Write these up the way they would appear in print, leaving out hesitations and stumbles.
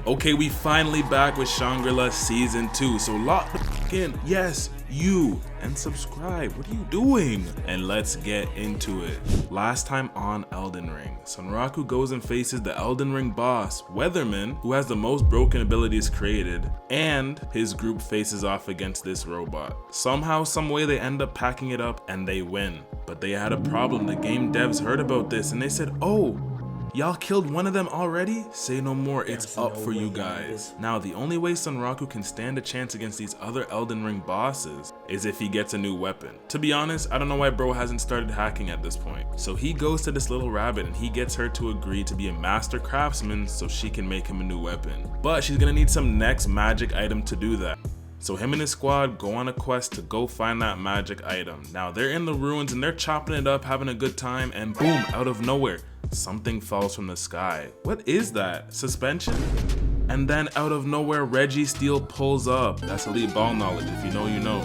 Okay, we finally back with Shangri-La Season 2, so lock the in, yes, you, and subscribe. What are you doing? And let's get into it. Last time on Elden Ring, Sunraku goes and faces the Elden Ring boss, Weatherman, who has the most broken abilities created, and his group faces off against this robot. Somehow, someway they end up packing it up and they win. But they had a problem. The game devs heard about this and they said, oh, y'all killed one of them already? Say no more, it's up for you guys. Now, the only way Sunraku can stand a chance against these other Elden Ring bosses is if he gets a new weapon. To be honest, I don't know why bro hasn't started hacking at this point. So he goes to this little rabbit and he gets her to agree to be a master craftsman so she can make him a new weapon. But she's gonna need some next magic item to do that. So him and his squad go on a quest to go find that magic item. Now they're in the ruins and they're chopping it up, having a good time, and boom, out of nowhere, something falls from the sky. What is that? Suspension? And then out of nowhere, Reggie Steele pulls up. That's elite ball knowledge, if you know, you know.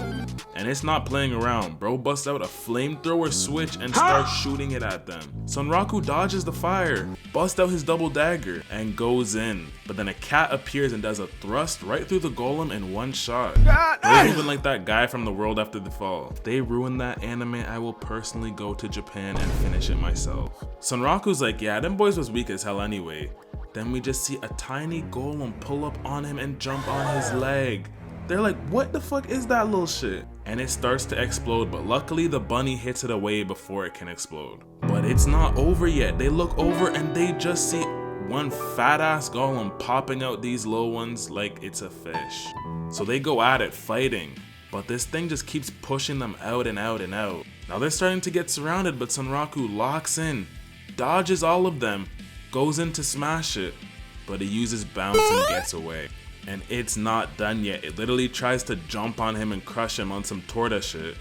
And it's not playing around. Bro busts out a flamethrower switch and starts shooting it at them. Sunraku dodges the fire, busts out his double dagger, and goes in. But then a cat appears and does a thrust right through the golem in one shot. They're moving like that guy from The World After the Fall. If they ruin that anime, I will personally go to Japan and finish it myself. Sunraku's like, yeah, them boys was weak as hell anyway. Then we just see a tiny golem pull up on him and jump on his leg. They're like, what the fuck is that little shit? And it starts to explode, but luckily the bunny hits it away before it can explode. But it's not over yet. They look over and they just see one fat ass golem popping out these little ones like it's a fish. So they go at it fighting, but this thing just keeps pushing them out and out and out. Now they're starting to get surrounded, but Sunraku locks in, dodges all of them, goes in to smash it, but he uses bounce and gets away. And it's not done yet. It literally tries to jump on him and crush him on some torta shit,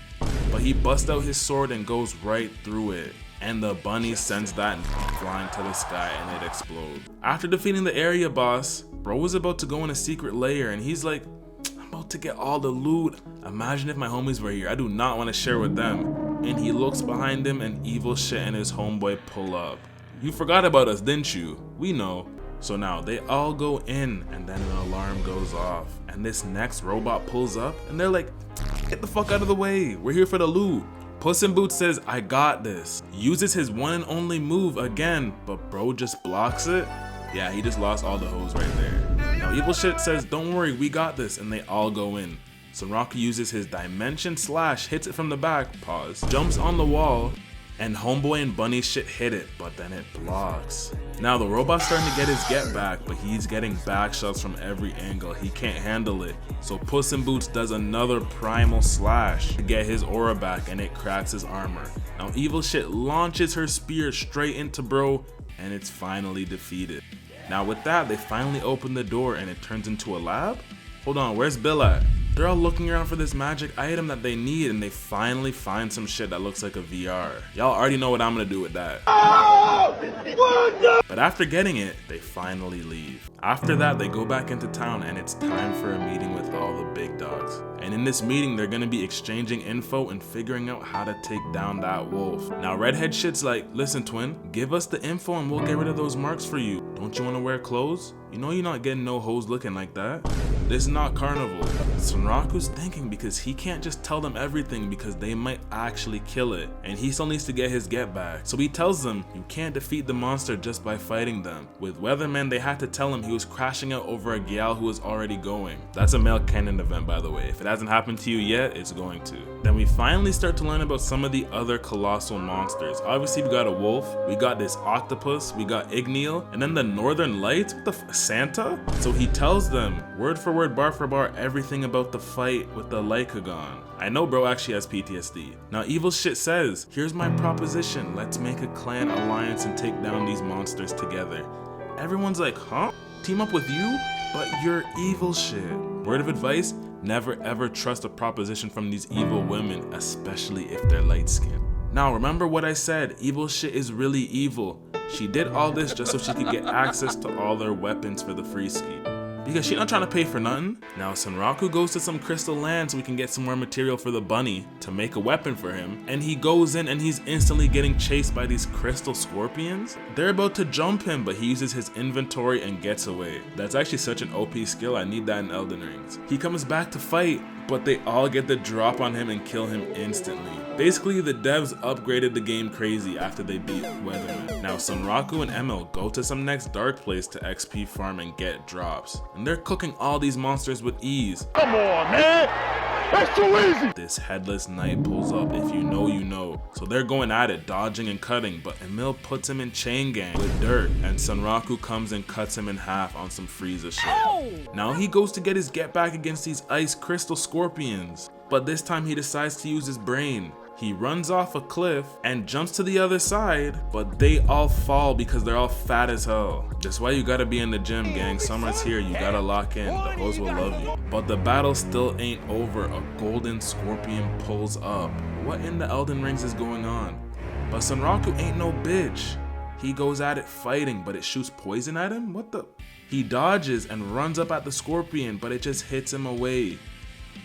but he busts out his sword and goes right through it. And the bunny sends that flying to the sky and it explodes. After defeating the area boss, bro was about to go in a secret lair and he's like, I'm about to get all the loot. Imagine if my homies were here. I do not want to share with them. And he looks behind him and evil shit and his homeboy pull up. You forgot about us, didn't you? We know. So now they all go in and then an alarm goes off and this next robot pulls up and they're like, get the fuck out of the way, we're here for the loot. Puss in Boots says, I got this. Uses his one and only move again, but bro just blocks it. Yeah, he just lost all the hoes right there. Now evil shit says, don't worry, we got this, and they all go in. Sunraku uses his dimension slash, hits it from the back, pause, jumps on the wall, and homeboy and bunny shit hit it, but then it blocks. Now the robot's starting to get his get back, but he's getting back shots from every angle. He can't handle it. So Puss in Boots does another primal slash to get his aura back and it cracks his armor. Now evil shit launches her spear straight into bro and it's finally defeated. Now with that, they finally open the door and it turns into a lab? Hold on, where's Bill at? They're all looking around for this magic item that they need and they finally find some shit that looks like a VR. Y'all already know what I'm gonna do with that. But after getting it, they finally leave. After that, they go back into town and it's time for a meeting with all the big dogs. And in this meeting, they're gonna be exchanging info and figuring out how to take down that wolf. Now Redhead shit's like, listen twin, give us the info and we'll get rid of those marks for you. Don't you wanna wear clothes? You know you're not getting no hoes looking like that. This is not carnival. Sunraku's thinking because he can't just tell them everything because they might actually kill it. And he still needs to get his get back. So he tells them, you can't defeat the monster just by fighting them. With Weatherman, they had to tell him he was crashing out over a gal who was already going. That's a male canon event, by the way. If it hasn't happened to you yet, it's going to. Then we finally start to learn about some of the other colossal monsters. Obviously we got a wolf, we got this octopus, we got Igneal, and then the Northern Lights, what the Santa? So he tells them, word for word, bar for bar, everything about the fight with the Lycagon. I know bro actually has PTSD. Now evil shit says, here's my proposition, let's make a clan alliance and take down these monsters together. Everyone's like, huh? Team up with you? But you're evil shit. Word of advice, never ever trust a proposition from these evil women, especially if they're light skinned. Now remember what I said, evil shit is really evil. She did all this just so she could get access to all their weapons for the free ski. because she not trying to pay for nothing. Now Sunraku goes to some crystal land so we can get some more material for the bunny to make a weapon for him, and he goes in and he's instantly getting chased by these crystal scorpions. They're about to jump him, but he uses his inventory and gets away. That's actually such an OP skill. I need that in Elden Rings. He comes back to fight, but they all get the drop on him and kill him instantly. Basically, the devs upgraded the game crazy after they beat Weatherman. Now Sunraku and Emul go to some next dark place to XP farm and get drops, and they're cooking all these monsters with ease. Come on, man! That's too easy! This headless knight pulls up. If you know, you know. So they're going at it, dodging and cutting, but Emul puts him in chain gang with dirt, and Sunraku comes and cuts him in half on some Frieza shit. Oh. Now he goes to get his get back against these ice crystal scorpions, but this time he decides to use his brain. He runs off a cliff and jumps to the other side, but they all fall because they're all fat as hell. That's why you gotta be in the gym, gang. Summer's here, you gotta lock in. The hoes will love you. But the battle still ain't over. A golden scorpion pulls up. What in the Elden Rings is going on? But Sunraku ain't no bitch. He goes at it fighting, but it shoots poison at him? What the? He dodges and runs up at the scorpion, but it just hits him away.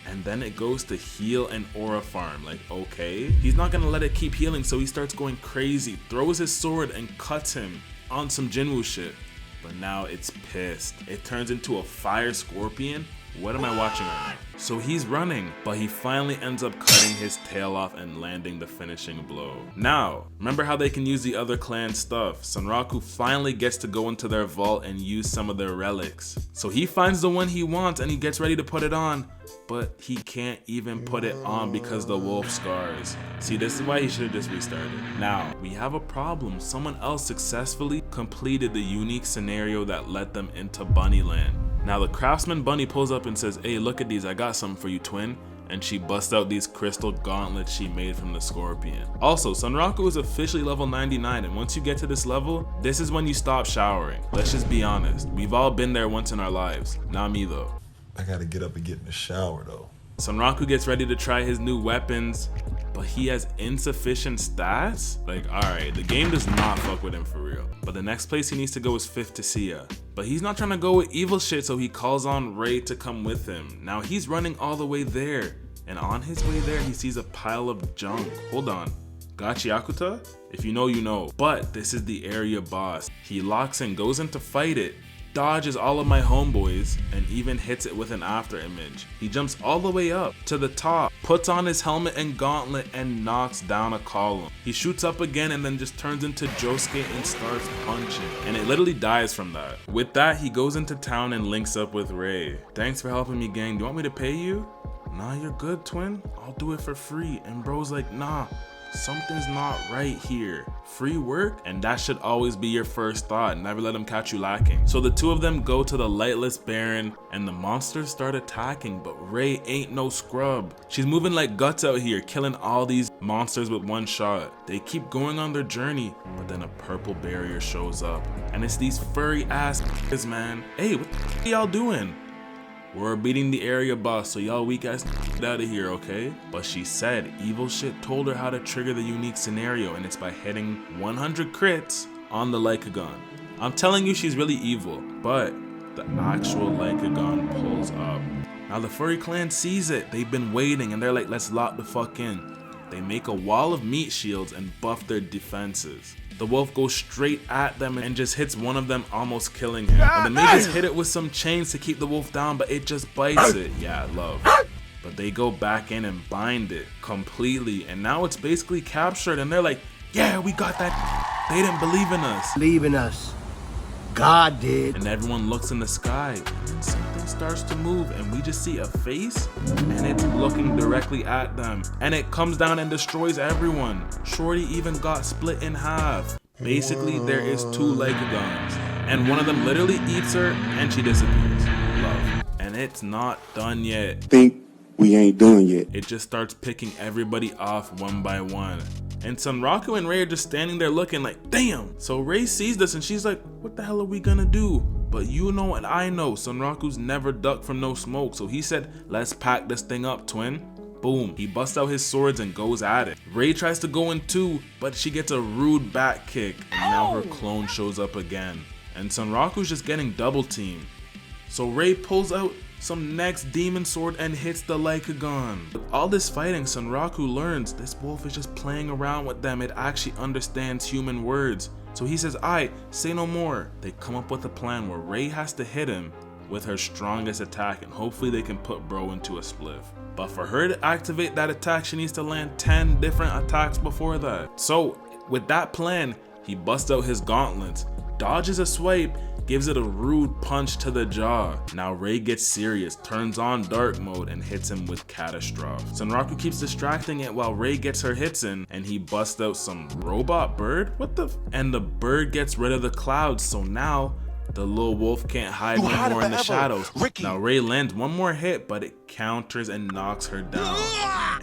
And then it goes to heal and aura farm. Like, okay. He's not gonna let it keep healing, so he starts going crazy, throws his sword and cuts him on some Jinwoo shit. But now it's pissed. It turns into a fire scorpion. What am I watching right now? So he's running, but he finally ends up cutting his tail off and landing the finishing blow. Now, remember how they can use the other clan stuff? Sunraku finally gets to go into their vault and use some of their relics. So he finds the one he wants and he gets ready to put it on, but he can't even put it on because the wolf scars. See, this is why he should have just restarted. Now, we have a problem. Someone else successfully completed the unique scenario that led them into Bunnyland. Now the craftsman bunny pulls up and says, "Hey, look at these, I got something for you, twin." And she busts out these crystal gauntlets she made from the scorpion. Also, Sunraku is officially level 99, and once you get to this level, this is when you stop showering. Let's just be honest, we've all been there once in our lives. Not me though. I gotta get up and get in the shower though. Sunraku gets ready to try his new weapons, but he has insufficient stats? Like, alright, the game does not fuck with him for real. But the next place he needs to go is 5th to Sia. But he's not trying to go with evil shit, so he calls on Ray to come with him. Now he's running all the way there, and on his way there he sees a pile of junk. Hold on, Gachiakuta? If you know, you know. But this is the area boss. He locks and goes in to fight it, dodges all of my homeboys, and even hits it with an after image. He jumps all the way up to the top, puts on his helmet and gauntlet, and knocks down a column. He shoots up again and then just turns into Josuke and starts punching, and it literally dies from that. With that, he goes into town and links up with Ray. "Thanks for helping me, gang. Do you want me to pay you?" "Nah, you're good, twin. I'll do it for free." And bro's like, "Nah, something's not right here. Free work?" And that should always be your first thought. Never let them catch you lacking. So the two of them go to the Lightless Baron and the monsters start attacking, but Ray ain't no scrub. She's moving like guts out here, killing all these monsters with one shot. They keep going on their journey, but then a purple barrier shows up, and it's these furry ass man. "Hey, what the y'all doing?" "We're beating the area boss, so y'all weak ass get out of here, okay?" But she said evil shit told her how to trigger the unique scenario, and it's by hitting 100 crits on the Lycagon. I'm telling you, she's really evil, but the actual Lycagon pulls up. Now the furry clan sees it. They've been waiting, and they're like, "Let's lock the fuck in." They make a wall of meat shields and buff their defenses. The wolf goes straight at them and just hits one of them, almost killing him. And the mages hit it with some chains to keep the wolf down, but it just bites it. Yeah, love. But they go back in and bind it completely, and now it's basically captured, and they're like, "Yeah, we got that." They didn't believe in us. Believe in us. God did. And everyone looks in the sky, and something starts to move, and we just see a face, and it's looking directly at them. And it comes down and destroys everyone. Shorty even got split in half. Basically, there is 2 Lycagons, and one of them literally eats her, and she disappears. Love. And it's not done yet. Think we ain't done yet. It just starts picking everybody off one by one. And Sunraku and Ray are just standing there looking like, damn. So Ray sees this and she's like, what the hell are we gonna do? But you know and I know Sunraku's never ducked from no smoke. So he said, let's pack this thing up, twin. Boom. He busts out his swords and goes at it. Ray tries to go in too, but she gets a rude back kick. And now her clone shows up again. And Sunraku's just getting double teamed. So Ray pulls out some next demon sword and hits the Lycagon. With all this fighting, Sunraku learns this wolf is just playing around with them. It actually understands human words. So he says, "Aight, say no more." They come up with a plan where Ray has to hit him with her strongest attack, and hopefully they can put bro into a spliff. But for her to activate that attack, she needs to land 10 different attacks before that. So with that plan, he busts out his gauntlets, dodges a swipe, gives it a rude punch to the jaw. Now Ray gets serious, turns on dark mode, and hits him with Catastrophe. Sunraku keeps distracting it while Ray gets her hits in, and he busts out some robot bird? And the bird gets rid of the clouds, so now the little wolf can't hide no more in the shadows. Now Ray lands one more hit, but it counters and knocks her down.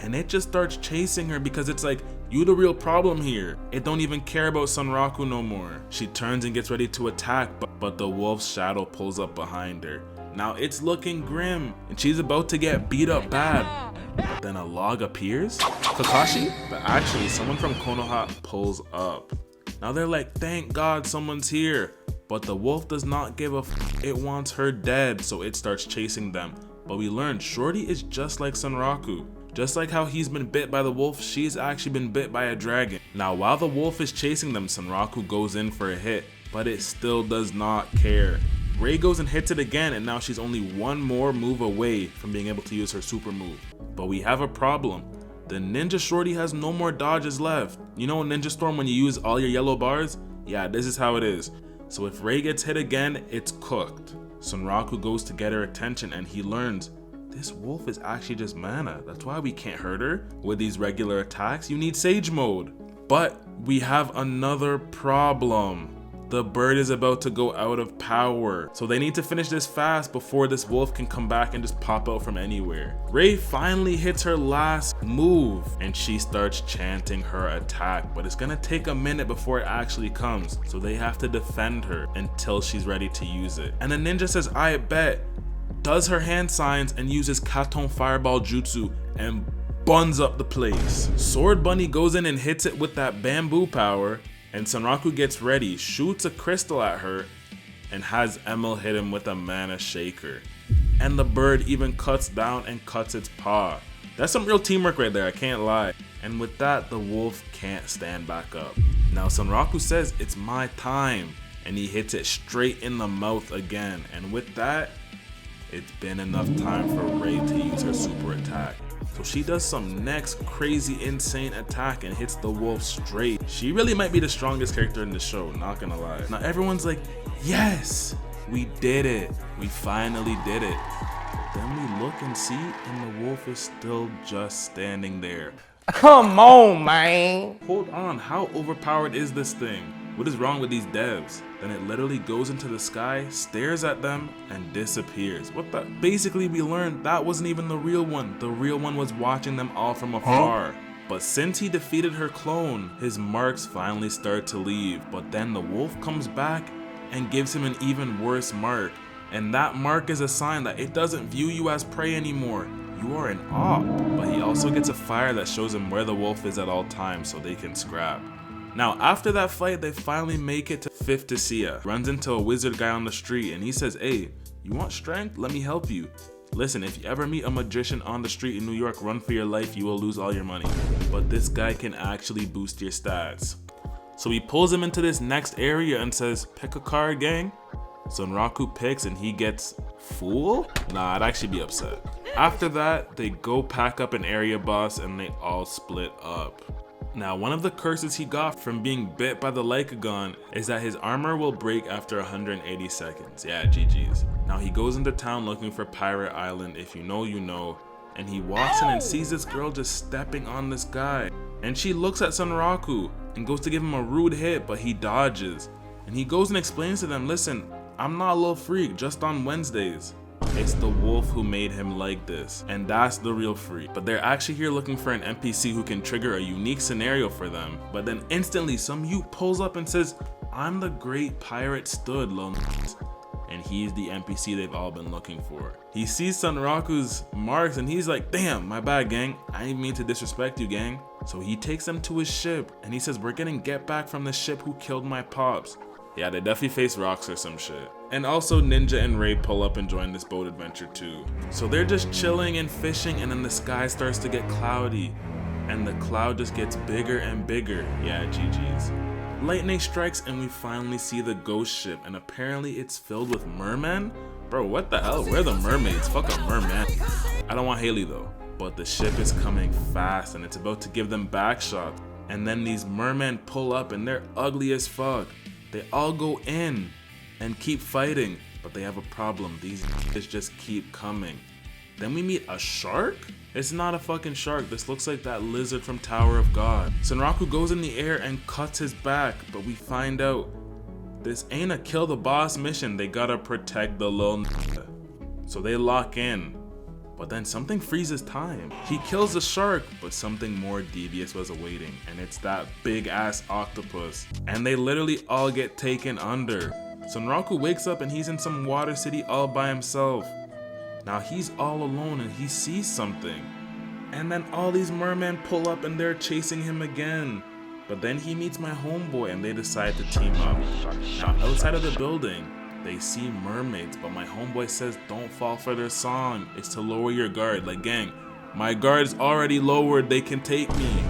And it just starts chasing her because it's like, you the real problem here. It don't even care about Sunraku no more. She turns and gets ready to attack, but the wolf's shadow pulls up behind her. Now it's looking grim, and she's about to get beat up bad. But then a log appears? Kakashi? But actually, someone from Konoha pulls up. Now they're like, thank God someone's here. But the wolf does not give a f. It wants her dead, so it starts chasing them. But we learn Shorty is just like Sunraku. Just like how he's been bit by the wolf, she's actually been bit by a dragon. Now while the wolf is chasing them, Sunraku goes in for a hit, but it still does not care. Ray goes and hits it again, and now she's only one more move away from being able to use her super move. But we have a problem. The Ninja Shorty has no more dodges left. You know Ninja Storm when you use all your yellow bars? Yeah, this is how it is. So if Ray gets hit again, it's cooked. Sunraku goes to get her attention, and he learns this wolf is actually just mana. That's why we can't hurt her with these regular attacks. You need Sage Mode. But we have another problem. The bird is about to go out of power. So they need to finish this fast before this wolf can come back and just pop out from anywhere. Ray finally hits her last move, and she starts chanting her attack. But it's gonna take a minute before it actually comes. So they have to defend her until she's ready to use it. And the ninja says, I bet, does her hand signs and uses Katon Fireball Jutsu and buns up the place. Sword Bunny goes in and hits it with that bamboo power, and Sunraku gets ready, shoots a crystal at her, and has Emul hit him with a mana shaker. And the bird even cuts down and cuts its paw. That's some real teamwork right there, I can't lie. And with that, the wolf can't stand back up. Now Sunraku says, it's my time, and he hits it straight in the mouth again. And with that, it's been enough time for Ray to use her super attack. So she does some next crazy insane attack and hits the wolf straight. She really might be the strongest character in the show, not gonna lie. Now everyone's like, yes, we did it. We finally did it. But then we look and see, and the wolf is still just standing there. Come on, man. Hold on, how overpowered is this thing? What is wrong with these devs? Then it literally goes into the sky, stares at them, and disappears. What the? Basically, we learned that wasn't even the real one. The real one was watching them all from afar. But since he defeated her clone, his marks finally start to leave. But then the wolf comes back and gives him an even worse mark. And that mark is a sign that it doesn't view you as prey anymore. You are an op. But he also gets a fire that shows him where the wolf is at all times so they can scrap. Now after that fight, they finally make it to 5th Sia. Runs into a wizard guy on the street and he says, hey, you want strength? Let me help you. Listen, if you ever meet a magician on the street in New York, run for your life, you will lose all your money. But this guy can actually boost your stats. So he pulls him into this next area and says, pick a card, gang. Sunraku picks and he gets Fool? Nah, I'd actually be upset. After that, they go pack up an area boss and they all split up. Now, one of the curses he got from being bit by the Lycagon is that his armor will break after 180 seconds. Yeah, GG's. Now, he goes into town looking for Pirate Island. If you know, you know. And he walks in and sees this girl just stepping on this guy. And she looks at Sunraku and goes to give him a rude hit, but he dodges. And he goes and explains to them, listen, I'm not a little freak, just on Wednesdays. It's the wolf who made him like this, and that's the real freak. But they're actually here looking for an NPC who can trigger a unique scenario for them. But then instantly some youth pulls up and says, I'm the great pirate stud, lil n***s. And he's the NPC they've all been looking for. He sees Sunraku's marks and he's like, damn, my bad, gang. I didn't mean to disrespect you, gang. So he takes them to his ship and he says, we're getting get back from the ship who killed my pops. Yeah, they definitely face rocks or some shit. And also Ninja and Ray pull up and join this boat adventure too. So they're just chilling and fishing, and then the sky starts to get cloudy. And the cloud just gets bigger and bigger. Yeah, GG's. Lightning strikes and we finally see the ghost ship, and apparently it's filled with mermen? Bro, what the hell? Where are the mermaids? Fuck a merman. I don't want Haley though. But the ship is coming fast and it's about to give them back shots. And then these mermen pull up and they're ugly as fuck. They all go in and keep fighting, but they have a problem. These niggas just keep coming. Then we meet a shark? It's not a fucking shark. This looks like that lizard from Tower of God. Sunraku goes in the air and cuts his back, but we find out this ain't a kill the boss mission. They gotta protect the little nigga. So they lock in. But then something freezes time. He kills the shark, but something more devious was awaiting, and it's that big ass octopus. And they literally all get taken under. Sunraku wakes up and he's in some water city all by himself. Now he's all alone and he sees something. And then all these mermen pull up and they're chasing him again. But then he meets my homeboy and they decide to team up. Now outside of the building, they see mermaids, but my homeboy says don't fall for their song. It's to lower your guard. Like, gang, my guard's already lowered, they can take me.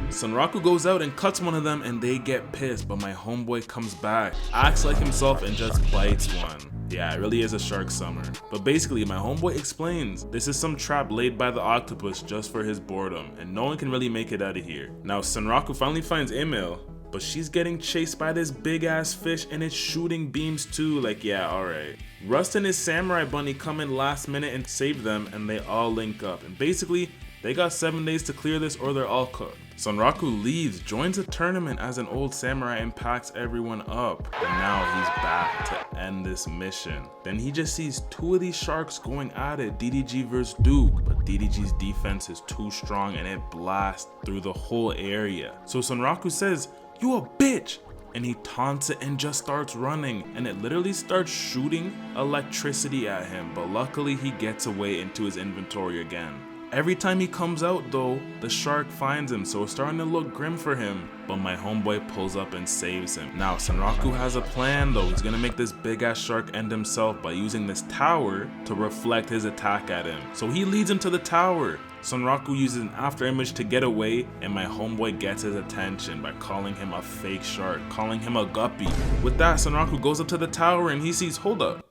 Sunraku goes out and cuts one of them and they get pissed, but my homeboy comes back, acts like himself and just bites one. Yeah, it really is a shark summer. But basically, my homeboy explains this is some trap laid by the octopus just for his boredom, and no one can really make it out of here. Now Sunraku finally finds Emul, but she's getting chased by this big ass fish and it's shooting beams too. Like, yeah, alright. Rust and his samurai bunny come in last minute and save them, and they all link up. And basically, they got 7 days to clear this or they're all cooked. Sunraku leaves, joins a tournament as an old samurai and packs everyone up. And now he's back to end this mission. Then he just sees 2 of these sharks going at it, DDG versus Duke. But DDG's defense is too strong and it blasts through the whole area. So Sunraku says, "You a bitch!" And he taunts it and just starts running, and it literally starts shooting electricity at him, but luckily he gets away into his inventory again. Every time he comes out though, the shark finds him, so it's starting to look grim for him, but my homeboy pulls up and saves him. Now Sunraku has a plan though. He's gonna make this big ass shark end himself by using this tower to reflect his attack at him. So he leads him to the tower. Sunraku uses an after image to get away, and my homeboy gets his attention by calling him a fake shark, calling him a guppy. With that, Sunraku goes up to the tower and he sees, hold up.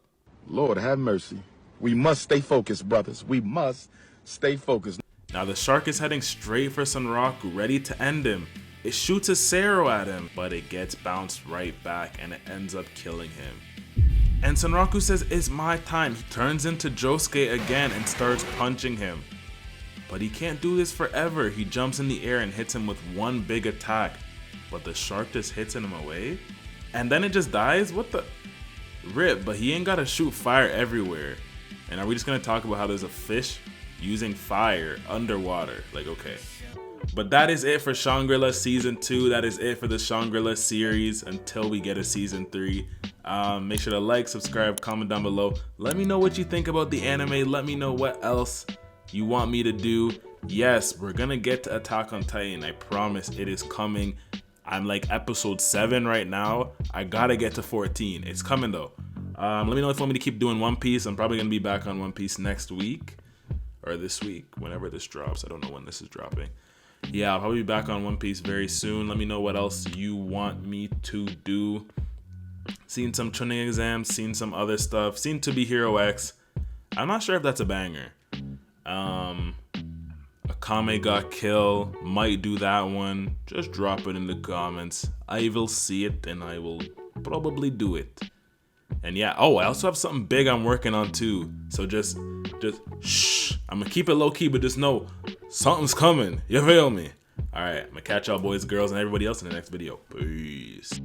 Lord have mercy. We must stay focused, brothers. We must stay focused. Now the shark is heading straight for Sunraku, ready to end him. It shoots a Sero at him, but it gets bounced right back and it ends up killing him. And Sunraku says, it's my time. He turns into Josuke again and starts punching him. But he can't do this forever. He jumps in the air and hits him with one big attack, but the shark just hits him away. And then it just dies? What the? Rip, but he ain't gotta shoot fire everywhere. And are we just gonna talk about how there's a fish using fire underwater? Like, okay. But that is it for Shangri-La Season 2. That is it for the Shangri-La series until we get a Season 3. Make sure to like, subscribe, comment down below. Let me know what you think about the anime. Let me know what else you want me to do. Yes, we're gonna get to Attack on Titan. I promise it is coming. I'm like episode 7 right now. I gotta get to 14. It's coming though. Let me know if you want me to keep doing One Piece. I'm probably gonna be back on One Piece next week. Or this week, whenever this drops. I don't know when this is dropping. Yeah, I'll probably be back on One Piece very soon. Let me know what else you want me to do. Seen some training exams, seen some other stuff. Seen To Be Hero X. I'm not sure if that's a banger. Akame got killed. Might do that one. Just drop it in the comments. I will see it and I will probably do it. And yeah, oh, I also have something big I'm working on too. So just shh. I'm gonna keep it low key, but just know something's coming. You feel me? All right, I'm gonna catch y'all boys, girls, and everybody else in the next video. Peace.